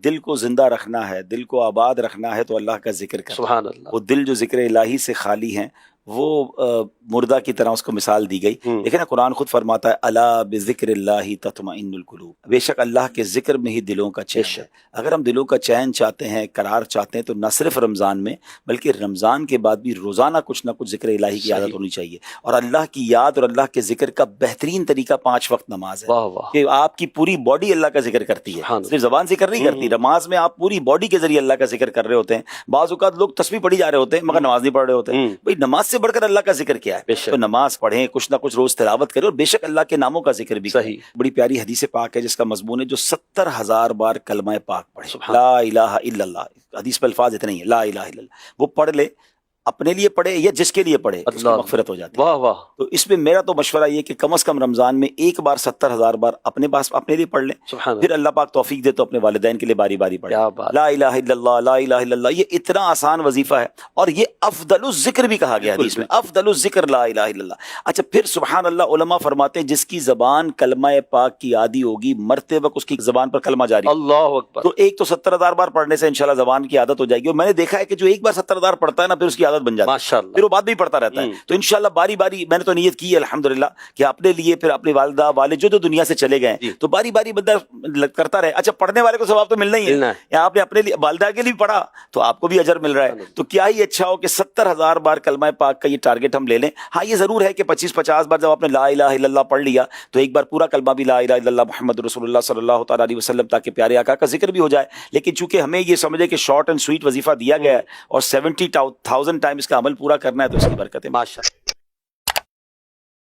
دل کو زندہ رکھنا ہے، دل کو آباد رکھنا ہے تو اللہ کا ذکر کرنا۔ سبحان اللہ۔ وہ دل جو ذکر الہی سے خالی ہیں وہ مردہ کی طرح اس کو مثال دی گئی۔ لیکن قرآن خود فرماتا ہے الا بذکر اللہ تطمئن القلوب، بے شک اللہ کے ذکر میں ہی دلوں کا چین ہے۔ اگر ہم دلوں کا چین چاہتے ہیں، قرار چاہتے ہیں، تو نہ صرف رمضان میں بلکہ رمضان کے بعد بھی روزانہ کچھ نہ کچھ ذکر الہی کی عادت ہونی چاہیے۔ اور اللہ کی یاد اور اللہ کے ذکر کا بہترین طریقہ 5 وقت نماز ہے، واہ واہ، کہ آپ کی پوری باڈی اللہ کا ذکر کرتی ہے، صرف زبان ذکر نہیں کرتی۔ نماز میں آپ پوری باڈی کے ذریعے اللہ کا ذکر کر رہے ہوتے ہیں۔ بعض اوقات لوگ تسبیح پڑھی جا رہے ہوتے ہیں مگر نماز نہیں پڑھ رہے ہوتے ہیں۔ بھئی نماز سے بڑھ کر اللہ کا ذکر کیا ہے؟ تو نماز پڑھیں، کچھ نہ کچھ روز تلاوت کریں، اور بے شک اللہ کے ناموں کا ذکر بھی کریں۔ بڑی پیاری حدیث پاک ہے جس کا مضمون ہے جو 70,000 بار کلمہ پاک پڑھے، لا الہ الا اللہ، حدیث پہ الفاظ اتنے ہی ہیں، لا الہ الا اللہ، وہ پڑھ لے، اپنے لیے پڑھے یا جس کے لیے پڑھے، اس کی مغفرت ہو جاتی ہے۔ واہ واہ۔ تو اس میں میرا تو مشورہ یہ کہ کم از کم رمضان میں ایک بار 70,000 بار اپنے پاس اپنے لیے پڑھ لیں، پھر اللہ پاک توفیق دے تو اپنے والدین کے لیے باری باری پڑھیں۔ لا الہ الا اللہ، لا الہ الا اللہ، یہ اتنا آسان وظیفہ ہے، اور یہ افضل الذکر بھی کہا گیا حدیث میں، افضل الذکر لا الہ الا اللہ۔ اچھا پھر سبحان اللہ، علماء فرماتے ہیں جس کی زبان کلمہ پاک کی عادی ہوگی مرتے وقت اس کی زبان پر کلمہ جاری، اللہ اکبر، تو ایک تو 70,000 بار پڑھنے سے انشاءاللہ زبان کی عادت ہو جائے گی۔ اور میں نے دیکھا ہے کہ جو ایک بار 70,000 پڑھتا ہے نا، پھر اس کی عادت بن جاتی ہے، ماشاءاللہ، پھر وہ بعد بھی پڑھتا رہتا ہے۔ تو انشاءاللہ باری باری میں نے تو نیت کی ہے الحمدللہ کہ اپنے لیے، پھر اپنی والدہ والد جو دنیا سے چلے گئے، تو باری باری بندہ کرتا رہے۔ اچھا پڑھنے والے کو ثواب تو ملنا ہی ہے، یا آپ نے اپنے لیے والدہ کے لیے پڑھا تو آپ کو بھی اجر مل رہا ہے، تو کیا ہی اچھا ہو کہ 70,000 بار کلمہ پاک کا یہ ٹارگٹ ہم لے لیں۔ ہاں یہ ضرور ہے کہ 25-50 بار جب آپ نے لا الہ الا اللہ پڑھ لیا تو ایک بار پورا کلمہ بھی لا الہ الا اللہ محمد رسول اللہ صلی اللہ تعالیٰ علیہ وسلم، تاکہ پیارے آقا کا ذکر بھی ہو جائے۔ لیکن چونکہ ہمیں یہ سمجھے کہ شارٹ اینڈ سویٹ وظیفہ دیا گیا ہے اور 70,000 ٹائم اس کا عمل پورا کرنا ہے، تو اس کی برکت ہے۔ ماشاءاللہ۔